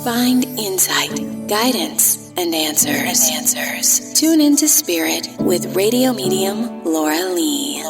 Find insight, guidance, and answers. Tune into Spirit with radio medium Laura Lee.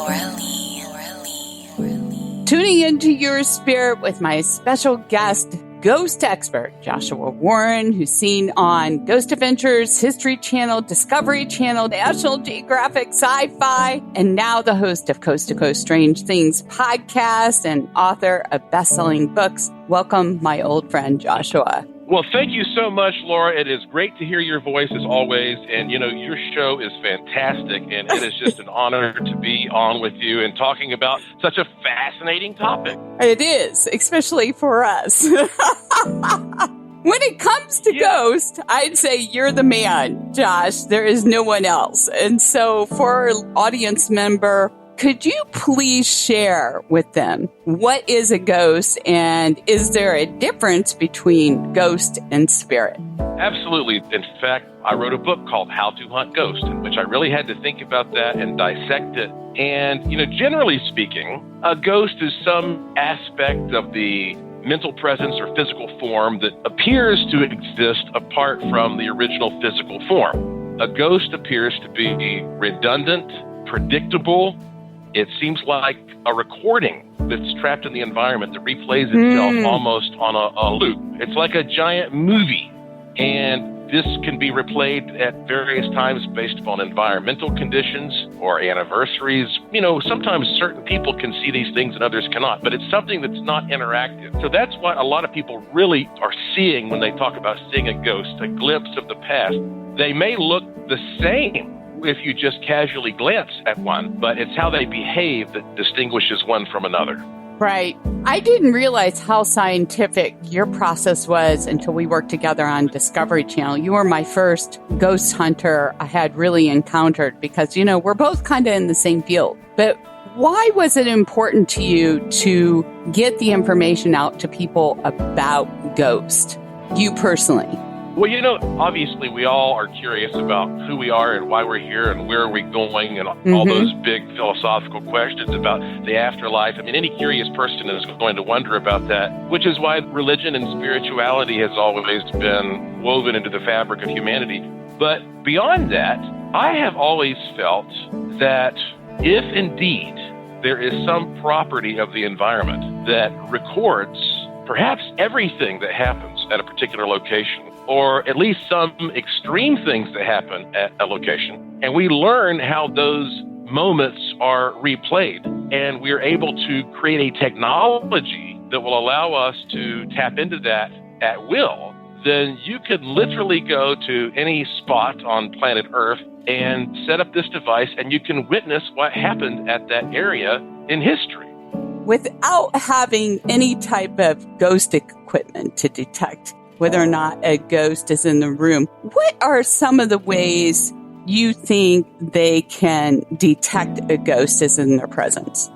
Tuning into your spirit with my special guest, ghost expert Joshua Warren, who's seen on Ghost Adventures, History Channel, Discovery Channel, National Geographic, Sci-Fi, and now the host of Coast to Coast Strange Things podcast and author of best-selling books. Welcome, my old friend Joshua. Well, thank you so much, Laura. It is great to hear your voice as always. And, you know, your show is fantastic. And it is just an honor to be on with you and talking about such a fascinating topic. It is, especially for us. When it comes to ghosts, I'd say you're the man, Josh. There is no one else. And so for our audience member, could you please share with them what is a ghost and is there a difference between ghost and spirit? Absolutely. In fact, I wrote a book called How to Hunt Ghosts, in which I really had to think about that and dissect it. And, you know, generally speaking, a ghost is some aspect of the mental presence or physical form that appears to exist apart from the original physical form. A ghost appears to be redundant, predictable. It seems like a recording that's trapped in the environment that replays itself almost on a loop. It's like a giant movie, and this can be replayed at various times based upon environmental conditions or anniversaries. You know, sometimes certain people can see these things and others cannot, but it's something that's not interactive. So that's what a lot of people really are seeing when they talk about seeing a ghost, a glimpse of the past. They may look the same if you just casually glance at one, but it's how they behave that distinguishes one from another. Right. I didn't realize how scientific your process was until we worked together on Discovery Channel. You were my first ghost hunter I had really encountered because, you know, we're both kind of in the same field. But why was it important to you to get the information out to people about ghosts, you personally? Well, you know, obviously we all are curious about who we are and why we're here and where are we going and all those big philosophical questions about the afterlife. I mean, any curious person is going to wonder about that, which is why religion and spirituality has always been woven into the fabric of humanity. But beyond that, I have always felt that if indeed there is some property of the environment that records perhaps everything that happens at a particular location, or at least some extreme things that happen at a location, and we learn how those moments are replayed, and we're able to create a technology that will allow us to tap into that at will, then you could literally go to any spot on planet Earth and set up this device, and you can witness what happened at that area in history. Without having any type of ghost equipment to detect whether or not a ghost is in the room, what are some of the ways you think they can detect a ghost is in their presence?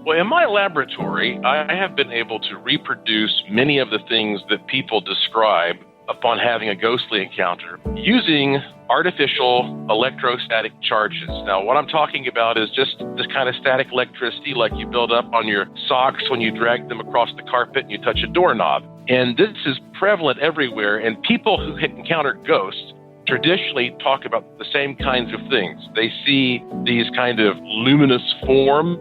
Well, in my laboratory, I have been able to reproduce many of the things that people describe upon having a ghostly encounter using artificial electrostatic charges. Now, what I'm talking about is just this kind of static electricity like you build up on your socks when you drag them across the carpet and you touch a doorknob. And this is prevalent everywhere, and people who encounter ghosts traditionally talk about the same kinds of things. They see these kind of luminous forms.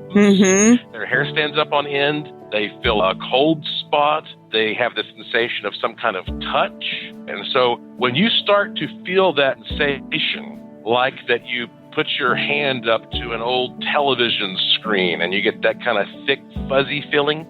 Their hair stands up on end. They feel a cold spot. They have the sensation of some kind of touch. And so when you start to feel that sensation, like that you put your hand up to an old television screen and you get that kind of thick, fuzzy feeling,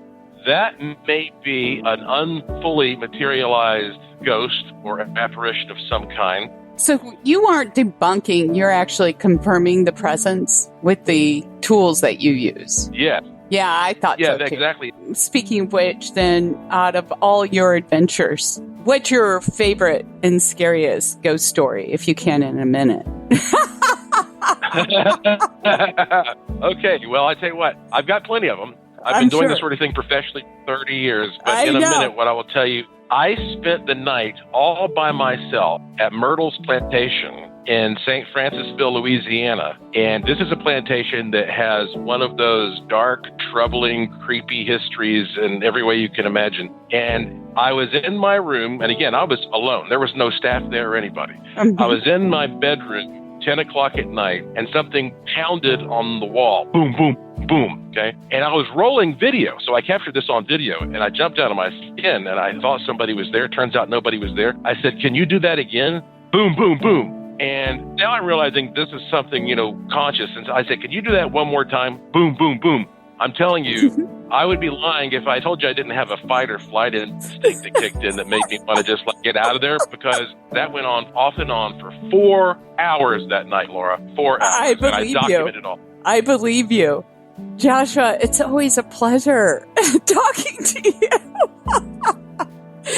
that may be an unfully materialized ghost or apparition of some kind. So you aren't debunking, you're actually confirming the presence with the tools that you use. Yeah. Yeah, I thought so too. Yeah, exactly. Speaking of which, then, out of all your adventures, what's your favorite and scariest ghost story, if you can, in a minute? Okay, well, I tell you what, I've got plenty of them. I've been doing this sort of thing professionally for 30 years. But in a minute, what I will tell you, I spent the night all by myself at Myrtle's plantation in St. Francisville, Louisiana. And this is a plantation that has one of those dark, troubling, creepy histories in every way you can imagine. And I was in my room, and again, I was alone. There was no staff there or anybody. I was in my bedroom, 10 o'clock at night, and something pounded on the wall. Boom, boom, boom, okay? And I was rolling video, so I captured this on video, and I jumped out of my skin, and I thought somebody was there. Turns out nobody was there. I said, can you do that again? Boom, boom, boom. And now I'm realizing this is something, conscious. And so I said, can you do that one more time? Boom, boom, boom. I'm telling you, I would be lying if I told you I didn't have a fight or flight instinct that kicked in that made me want to just get out of there, because that went on off and on for 4 hours that night, Laura. 4 hours. I believe and I documented it all. I believe you. Joshua, it's always a pleasure talking to you.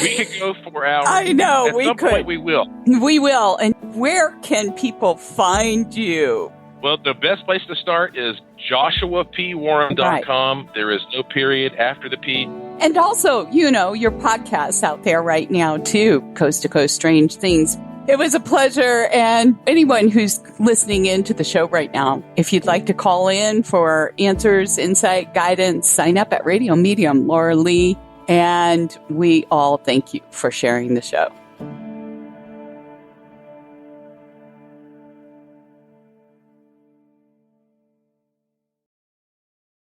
We could go 4 hours. I know, At we some could. point we will. We will. And where can people find you? Well, the best place to start is joshuapwarren.com. Right. There is no period after the P. And also, your podcast's out there right now, too. Coast to Coast Strange Things. It was a pleasure. And anyone who's listening into the show right now, if you'd like to call in for answers, insight, guidance, sign up at Radio Medium, Laura Lee. And we all thank you for sharing the show.